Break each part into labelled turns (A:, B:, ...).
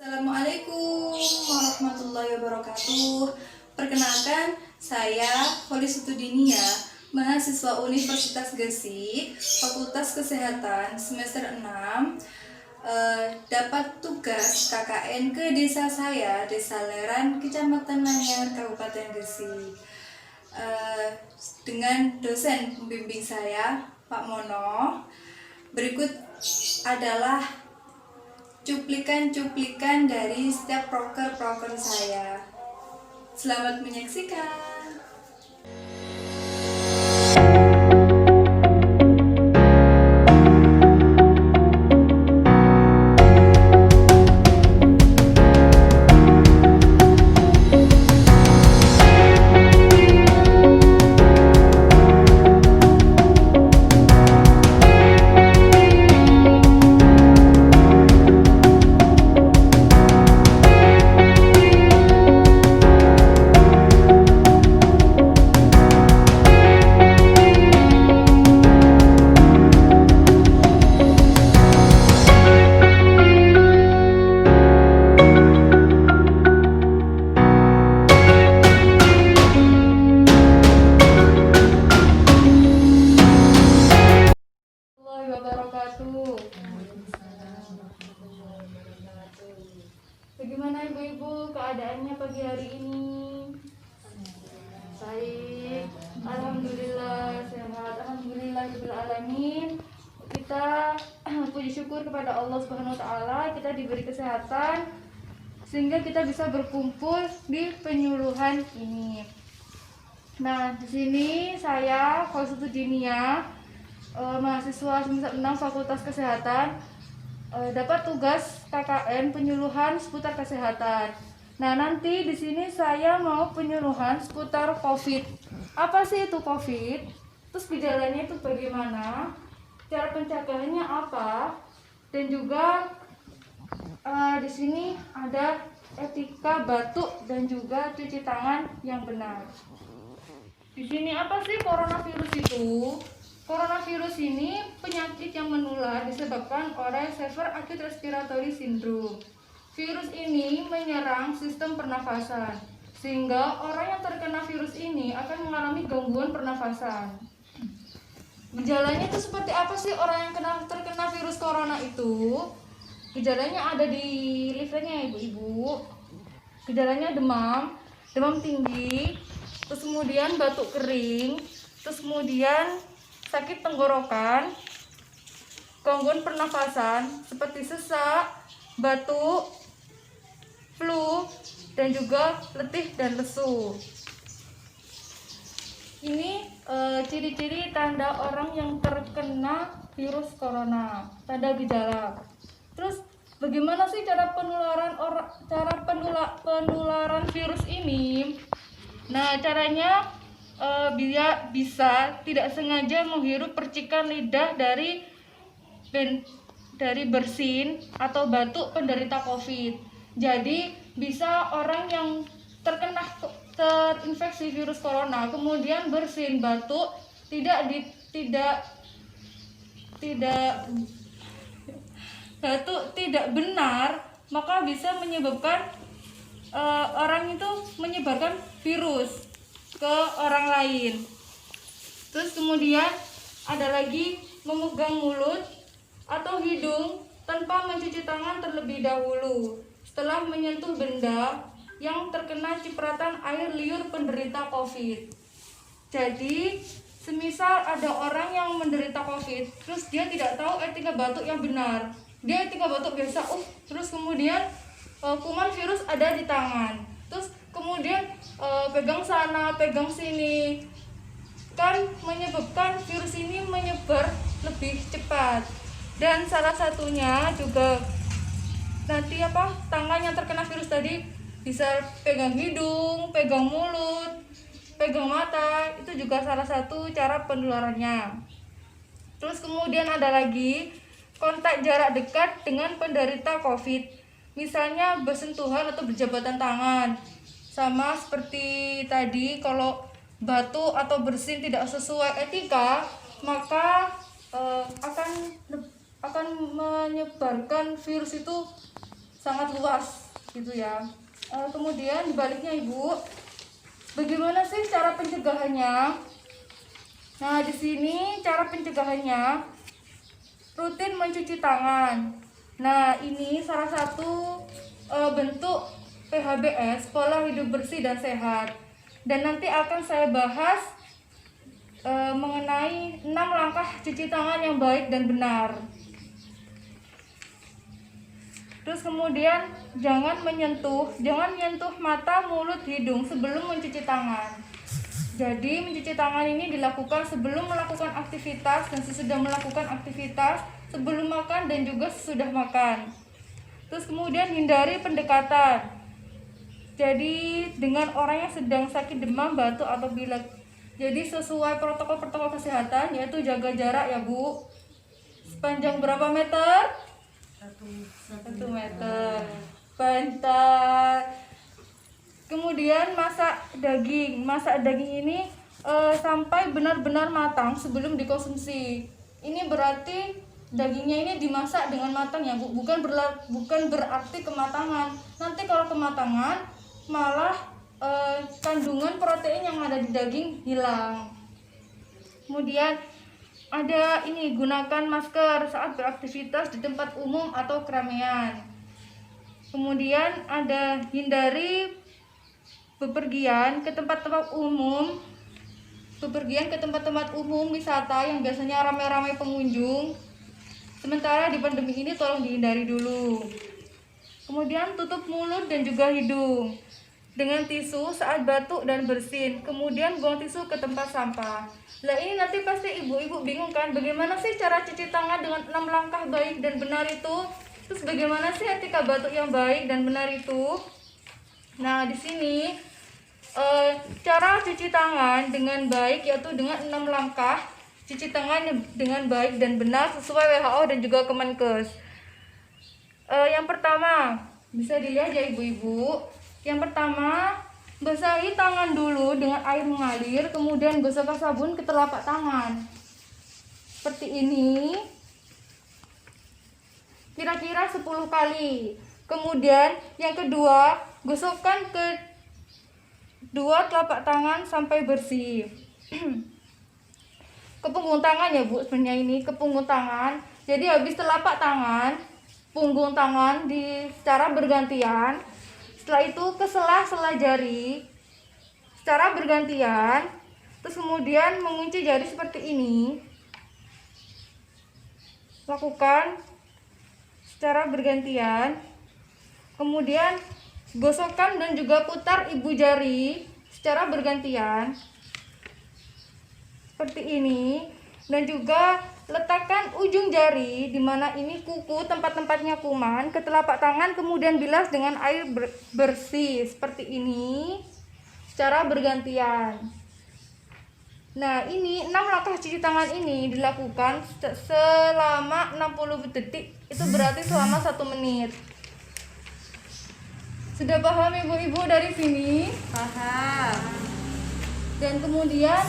A: Assalamualaikum warahmatullahi wabarakatuh. Perkenalkan, saya Holisutudinia, mahasiswa Universitas Gresik, Fakultas Kesehatan semester 6. Dapat tugas KKN ke desa saya, Desa Leran, Kecamatan Nanyar, Kabupaten Gresik. Dengan dosen pembimbing saya, Pak Mono. Berikut adalah cuplikan-cuplikan dari setiap proker-proker saya. Selamat menyaksikan. Bagaimana ibu-ibu keadaannya pagi hari ini? Baik, alhamdulillah sehat, alhamdulillahirobbilalamin. Kita puji syukur kepada Allah Subhanahu wa taala, kita diberi kesehatan sehingga kita bisa berkumpul di penyuluhan ini. Nah, di sini saya Holisutudinia, mahasiswa semester 6 Fakultas Kesehatan, dapat tugas KKN penyuluhan seputar kesehatan. Nah, nanti di sini saya mau penyuluhan seputar COVID. Apa sih itu COVID? Terus gejalanya itu bagaimana? Cara pencegahannya apa? Dan juga di sini ada etika batuk dan juga cuci tangan yang benar. Di sini apa sih coronavirus itu? Coronavirus ini penyakit yang menular disebabkan oleh Severe Acute Respiratory Syndrome. Virus ini menyerang sistem pernafasan, sehingga orang yang terkena virus ini akan mengalami gangguan pernafasan. Gejalanya itu seperti apa sih orang yang terkena virus corona itu? Gejalanya ada di leafletnya ibu-ibu. Gejalanya demam, demam tinggi, terus kemudian batuk kering, terus kemudian sakit tenggorokan, gangguan pernafasan seperti sesak, batuk, flu, dan juga letih dan lesu. Ini ciri-ciri tanda orang yang terkena virus corona, tanda gejala. Terus bagaimana sih cara penularan virus ini? Nah, caranya dia bisa tidak sengaja menghirup percikan lidah dari bersin atau batuk penderita COVID. Jadi bisa orang yang terinfeksi virus corona kemudian bersin batuk tidak benar, maka bisa menyebabkan orang itu menyebarkan virus ke orang lain. Terus kemudian ada lagi memegang mulut atau hidung tanpa mencuci tangan terlebih dahulu setelah menyentuh benda yang terkena cipratan air liur penderita COVID. Jadi semisal ada orang yang menderita COVID, terus dia tidak tahu etika batuk yang benar, dia etika batuk biasa, terus kemudian kuman virus ada di tangan, terus kemudian pegang sana, pegang sini, kan menyebabkan virus ini menyebar lebih cepat. Dan salah satunya juga nanti tangan yang terkena virus tadi bisa pegang hidung, pegang mulut, pegang mata, itu juga salah satu cara penularannya. Terus kemudian ada lagi kontak jarak dekat dengan penderita COVID, misalnya bersentuhan atau berjabatan tangan. Sama seperti tadi, kalau batuk atau bersin tidak sesuai etika, maka akan menyebarkan virus itu sangat luas gitu ya. Kemudian dibaliknya Ibu, bagaimana sih cara pencegahannya? Nah, di sini cara pencegahannya rutin mencuci tangan. Nah, ini salah satu bentuk PHBS, pola hidup bersih dan sehat. Dan nanti akan saya bahas mengenai 6 langkah cuci tangan yang baik dan benar. Terus kemudian jangan menyentuh mata, mulut, hidung sebelum mencuci tangan. Jadi mencuci tangan ini dilakukan sebelum melakukan aktivitas dan sesudah melakukan aktivitas, sebelum makan dan juga sesudah makan. Terus kemudian hindari pendekatan. Jadi dengan orang yang sedang sakit demam, batuk atau pilek. Jadi sesuai protokol kesehatan, yaitu jaga jarak ya Bu. Sepanjang berapa meter? 1 meter. Pantai. Kemudian masak daging ini sampai benar-benar matang sebelum dikonsumsi. Ini berarti dagingnya ini dimasak dengan matang ya Bu, bukan berarti kematangan. Nanti kalau kematangan malah kandungan protein yang ada di daging hilang. Kemudian ada ini, gunakan masker saat beraktivitas di tempat umum atau keramaian. Kemudian ada hindari bepergian ke tempat-tempat umum wisata yang biasanya ramai-ramai pengunjung. Sementara di pandemi ini tolong dihindari dulu. Kemudian tutup mulut dan juga hidung dengan tisu saat batuk dan bersin. Kemudian buang tisu ke tempat sampah. Nah, ini nanti pasti ibu-ibu bingung kan, bagaimana sih cara cuci tangan dengan 6 langkah baik dan benar itu? Terus bagaimana sih etika batuk yang baik dan benar itu? Nah, di sini cara cuci tangan dengan baik yaitu dengan 6 langkah cuci tangan dengan baik dan benar sesuai WHO dan juga Kemenkes. Yang pertama, bisa dilihat ya ibu-ibu. Yang pertama, basahi tangan dulu dengan air mengalir, kemudian gosokkan sabun ke telapak tangan. Seperti ini. Kira-kira 10 kali. Kemudian yang kedua, gosokkan ke dua telapak tangan sampai bersih. Ke punggung tangan ya Bu, sebenarnya ini ke punggung tangan. Jadi habis telapak tangan, punggung tangan secara bergantian. Setelah itu ke sela-sela jari secara bergantian. Terus kemudian mengunci jari seperti ini. Lakukan secara bergantian. Kemudian gosokkan dan juga putar ibu jari secara bergantian seperti ini, dan juga letakkan ujung jari di mana ini kuku, tempat-tempatnya kuman, ke telapak tangan, kemudian bilas dengan air bersih seperti ini secara bergantian. Nah, ini 6 langkah cuci tangan ini dilakukan selama 60 detik, itu berarti selama 1 menit. Sudah paham ibu-ibu dari sini?
B: Paham.
A: Dan kemudian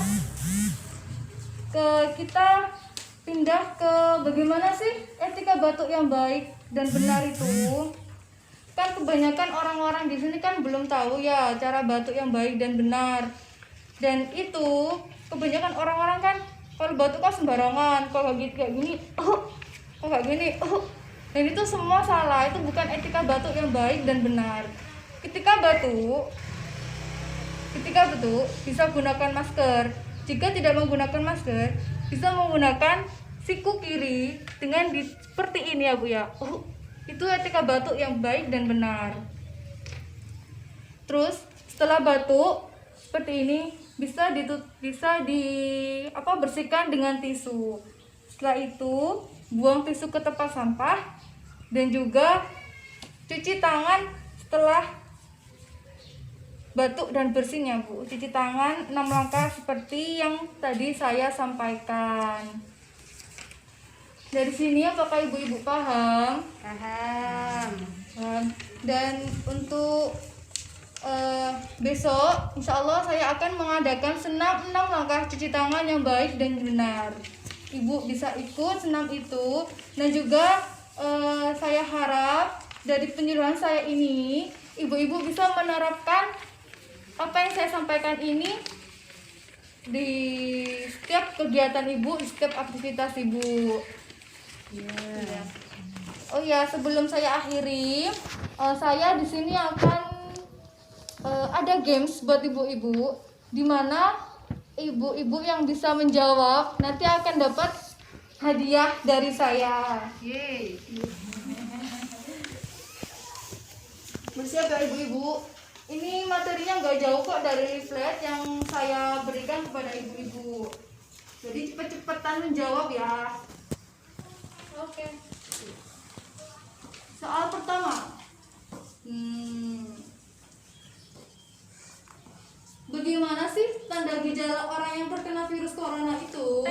A: kita pindah ke bagaimana sih etika batuk yang baik dan benar itu. Kan kebanyakan orang-orang di sini kan belum tahu ya cara batuk yang baik dan benar. Dan itu kebanyakan orang-orang kan kalau batuk kan sembarangan, kalau kayak gini, kalau kayak gini, Dan itu semua salah, itu bukan etika batuk yang baik dan benar. Ketika batuk bisa gunakan masker. Jika tidak menggunakan masker, bisa menggunakan siku kiri dengan seperti ini ya Bu ya. Itu etika batuk yang baik dan benar. Terus setelah batuk seperti ini bisa bersihkan dengan tisu. Setelah itu buang tisu ke tempat sampah dan juga cuci tangan setelah batuk dan bersihnya Bu. Cuci tangan 6 langkah seperti yang tadi saya sampaikan. Dari sini apakah ibu-ibu paham?
B: Paham.
A: Dan untuk besok insya Allah saya akan mengadakan senam 6 langkah cuci tangan yang baik dan benar. Ibu bisa ikut senam itu. Dan juga saya harap dari penyuluhan saya ini, ibu-ibu bisa menerapkan apa yang saya sampaikan ini di setiap kegiatan ibu, di setiap aktivitas ibu.
B: Ya.
A: Oh ya, sebelum saya akhiri, saya di sini akan ada games buat ibu-ibu, di mana ibu-ibu yang bisa menjawab nanti akan dapat hadiah dari saya.
B: Yeay.
A: Bersiap ya ibu-ibu. Ini materinya nggak jauh kok dari flat yang saya berikan kepada ibu-ibu. Jadi cepet-cepetan menjawab ya. Oke. Soal pertama. Bagaimana sih tanda gejala orang yang terkena virus corona itu?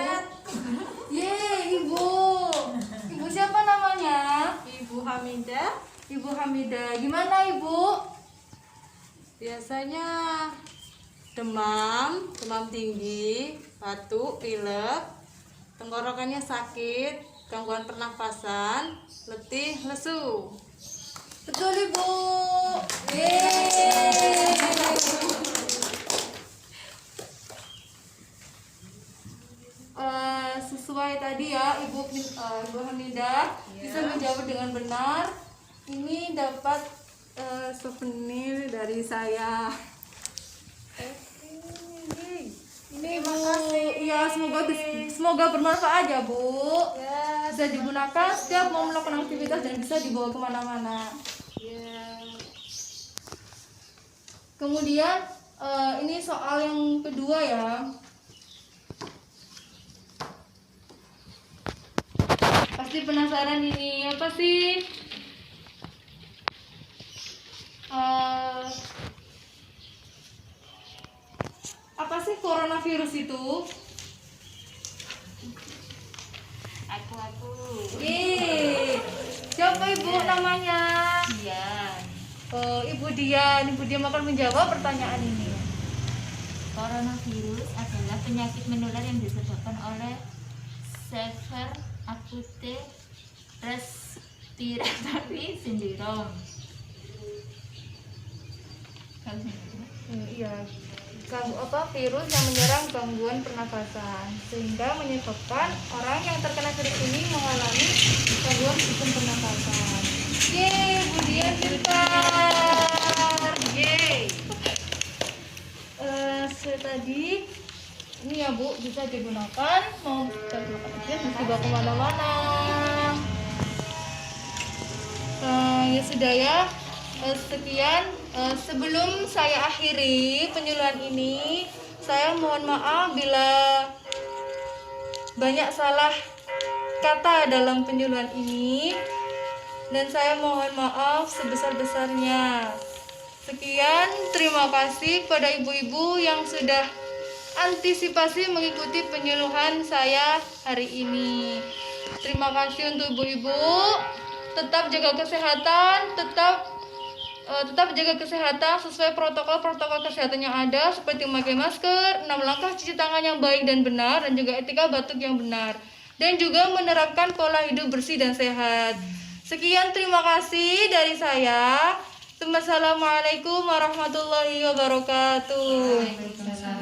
A: Yeay, ibu. Ibu siapa namanya?
B: Ibu Hamidah
A: Ibu Hamidah. Gimana ibu?
B: biasanya demam tinggi, batuk, pilek, tenggorokannya sakit, gangguan pernafasan, letih, lesu.
A: Betul ibu. Yeay. Sesuai tadi ya Ibu Hamidah bisa menjawab dengan benar. Ini dapat souvenir dari saya. Ini Bu, ya semoga bermanfaat ya Bu.
B: Ya.
A: Bisa digunakan setiap mau melakukan aktivitas dan bisa dibawa kemana-mana.
B: Ya.
A: Kemudian ini soal yang kedua ya. Pasti penasaran ini apa sih? Apa sih coronavirus itu?
C: Aku
A: Yeay. Siapa ibu namanya?
C: Dian.
A: Ibu Dian akan menjawab pertanyaan ini.
C: Coronavirus adalah penyakit menular yang disebabkan oleh severe acute respiratory syndrome.
A: Iya. Virus yang menyerang gangguan pernafasan sehingga menyebabkan orang yang terkena virus ini mengalami gangguan sistem pernafasan. Yeay, Bu Dian pintar.
B: Yeay.
A: Tadi ini ya Bu, bisa digunakan mau kita dibawa kemana-mana. Ya sudah ya. Sekian. Sebelum saya akhiri penyuluhan ini, saya mohon maaf bila banyak salah kata dalam penyuluhan ini, dan saya mohon maaf sebesar-besarnya. Sekian, terima kasih kepada ibu-ibu yang sudah antisipasi mengikuti penyuluhan saya hari ini. Terima kasih untuk ibu-ibu. Tetap jaga kesehatan, tetap jaga kesehatan sesuai protokol kesehatan yang ada, seperti memakai masker, 6 langkah cuci tangan yang baik dan benar, dan juga etika batuk yang benar, dan juga menerapkan pola hidup bersih dan sehat. Sekian, terima kasih dari saya. Assalamualaikum warahmatullahi wabarakatuh.
B: Waalaikumsalam.